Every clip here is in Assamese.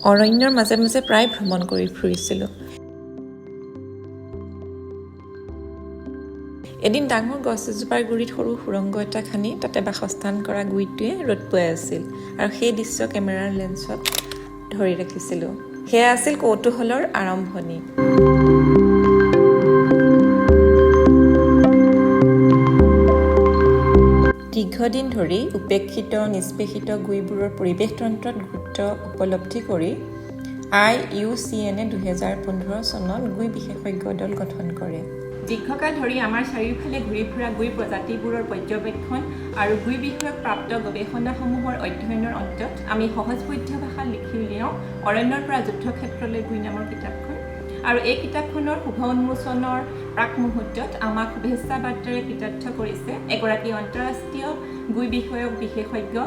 অৰণ্যৰ মাজে মাজে প্ৰায় ভ্ৰমণ কৰি ফুৰিছিলোঁ। এদিন ডাঙৰ গছ এজোপাৰ গুৰিত সৰু সুৰংগ এটা খান্দি তাতে বাসস্থান কৰা গুইটোৱে ৰ'দ পোৱাই আছিল আৰু সেই দৃশ্য কেমেৰাৰ লেন্সত ধৰি ৰাখিছিলোঁ। সেয়া আছিল কৌতূহলৰ আৰম্ভণি। দীৰ্ঘদিন ধৰি উপেক্ষিত নিষ্পেষিত গুইবোৰৰ পৰিৱেশ তন্ত্ৰত গুৰুত্ব উপলব্ধি কৰি IUCNে 2015 চনত গুই বিশেষজ্ঞ দল গঠন কৰে। দীৰ্ঘকাল ধৰি আমাৰ চাৰিওফালে ঘূৰি ফুৰা গুই প্ৰজাতিবোৰৰ পৰ্যবেক্ষণ আৰু গুই বিষয়ক প্ৰাপ্ত গৱেষণাসমূহৰ অধ্যয়নৰ অন্তত আমি সহজবোধ্য ভাষাত লিখি উলিয়াওঁ অৰণ্যৰ পৰা যুদ্ধক্ষেত্ৰলৈ গুই নামৰ কিতাপখন। আৰু এই কিতাপখনৰ শুভ উন্মোচনৰ প্ৰাক মুহূৰ্তত আমাক শুভেচ্ছা বাৰ্তাৰে কৃতাৰ্থ কৰিছে এগৰাকী আন্তঃৰাষ্ট্ৰীয় গুই বিষয়ক বিশেষজ্ঞ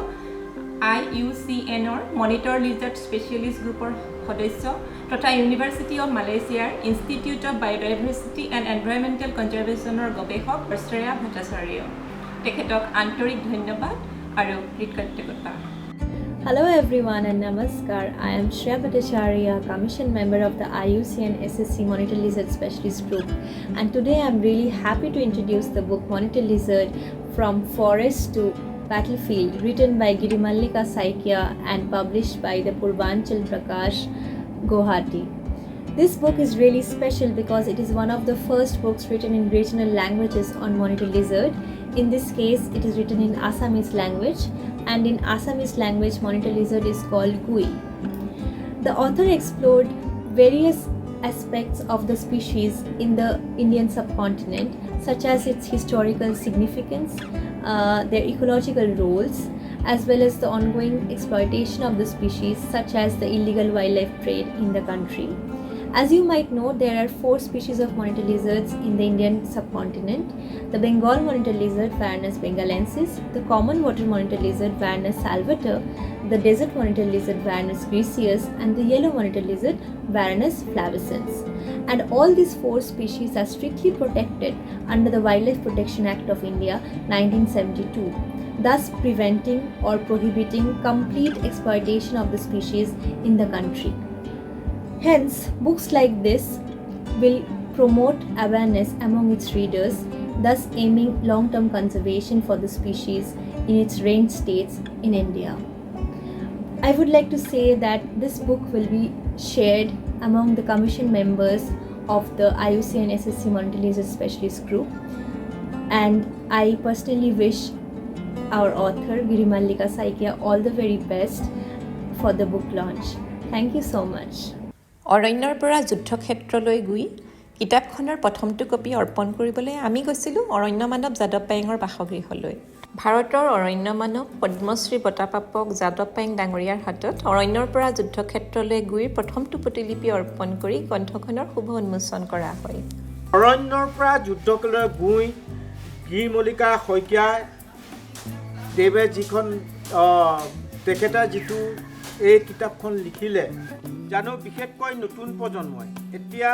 IUCNৰ মনিটৰ লিজাৰ্ড স্পেচিয়েলিষ্ট গ্ৰুপৰ সদস্য তথা ইউনিভাৰ্চিটি অৱ মালয়েছিয়াৰ institute of biodiversity and environmental কনজাৰ্ভেশ্যনৰ গৱেষক শ্ৰেয়া ভট্টাচাৰ্য। তেখেতক আন্তৰিক ধন্যবাদ আৰু কৃতজ্ঞতা। Hello everyone and namaskar. I am Shreya Bhattacharya, commission member of the IUCN SSC Monitor Lizard Specialist Group, and today I am really happy to introduce the book Monitor Lizard From Forest to Battlefield, written by Girimallika Saikia and published by the Purvanchal Prakash, Guwahati. This book is really special because it is one of the first books written in regional languages on monitor lizard. In this case, it is written in Assamese language, and in Assamese language, monitor lizard is called Gui. The author explored various aspects of the species in the Indian subcontinent, such as its historical significance, their ecological roles, as well as the ongoing exploitation of the species, such as the illegal wildlife trade in the country. As you might know, there are 4 species of monitor lizards in the Indian subcontinent: the Bengal monitor lizard, Varanus bengalensis, the common water monitor lizard, Varanus salvator, the desert monitor lizard, Varanus griseus, and the yellow monitor lizard, Varanus flavescens. And all these 4 species are strictly protected under the Wildlife Protection Act of India 1972, thus preventing or prohibiting complete exploitation of the species in the country. Hence, books like this will promote awareness among its readers, thus aiming long-term conservation for the species in its range states in India. I would like to say that this book will be shared among the commission members of the IUCN SSC Monitor Lizard Specialist Group, and I personally wish our author Girimallika Saikia all the very best for the book launch. Thank you so much. অৰণ্যৰ পৰা যুদ্ধক্ষেত্ৰলৈ গুই কিতাপখনৰ প্ৰথমটো কপি অৰ্পণ কৰিবলৈ আমি গৈছিলোঁ অৰণ্য মানৱ যাদৱ পায়েঙৰ বাসগৃহলৈ। ভাৰতৰ অৰণ্য মানৱ পদ্মশ্ৰী বঁটাপ্ৰাপক যাদৱ পায়েং ডাঙৰীয়াৰ হাতত অৰণ্যৰ পৰা যুদ্ধক্ষেত্ৰলৈ গুইৰ প্ৰথমটো প্ৰতিলিপি অৰ্পণ কৰি গ্ৰন্থখনৰ শুভ উন্মোচন কৰা হয়। অৰণ্যৰ পৰা যুদ্ধক্ষেত্ৰলৈ গুই গিৰিমল্লিকা শইকীয়া দেৱে যিখন তেখেতে যিটো এই কিতাপখন লিখিলে, জানো বিশেষকৈ নতুন প্ৰজন্মই এতিয়া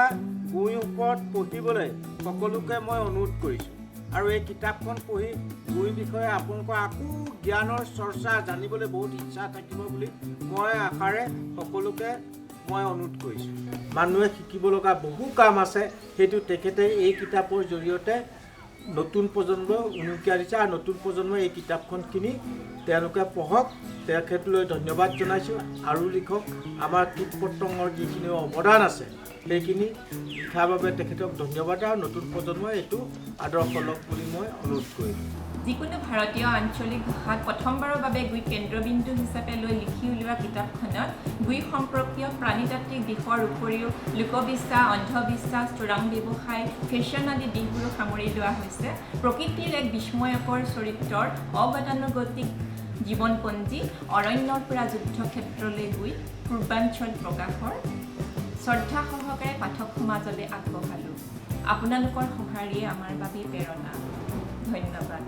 গুইৰ ওপৰত পঢ়িবলৈ সকলোকে মই অনুৰোধ কৰিছোঁ। আৰু এই কিতাপখন পঢ়ি গুইৰ বিষয়ে আপোনালোকৰ আকৌ জ্ঞানৰ চৰ্চা জানিবলৈ বহুত ইচ্ছা থাকিব বুলি মই আশাৰে সকলোকে মই অনুৰোধ কৰিছোঁ। মানুহে শিকিব লগা বহু কাম আছে, সেইটো তেখেতে এই কিতাপৰ জৰিয়তে নতুন প্ৰজন্মক উনুকিয়াই দিছে, আৰু নতুন প্ৰজন্মই এই কিতাপখন কিনি তেওঁলোকে পঢ়ক। তেখেতলৈ ধন্যবাদ জনাইছোঁ। আৰু লিখক, আমাৰ কীট পতংগৰ যিখিনি অৱদান আছে সেইখিনি লিখাৰ বাবে তেখেতক ধন্যবাদ, আৰু নতুন প্ৰজন্মই এইটো আদৰ্শ লওক বুলি মই অনুৰোধ কৰিম। যিকোনো ভাৰতীয় আঞ্চলিক ভাষাত প্ৰথমবাৰৰ বাবে গুই কেন্দ্ৰবিন্দু হিচাপে লৈ লিখি উলিওৱা কিতাপখনত গুই সম্পৰ্কীয় প্ৰাণীতাত্ত্বিক দিশৰ উপৰিও লোকবিশ্বাস, অন্ধবিশ্বাস, চোৰাং ব্যৱসায়, ফেশ্বন আদি দিশবোৰো সামৰি লোৱা হৈছে। প্ৰকৃতিৰ এক বিস্ময়কৰ চৰিত্ৰৰ অগতানুগতিক জীৱনপঞ্জী অৰণ্যৰ পৰা যুদ্ধক্ষেত্ৰলৈ গুই পূৰ্বাঞ্চল প্ৰকাশৰ শ্ৰদ্ধা সহকাৰে পাঠক সমাজলৈ আগবঢ়ালোঁ। আপোনালোকৰ সঁহাৰিয়ে আমাৰ বাবে প্ৰেৰণা। ধন্যবাদ।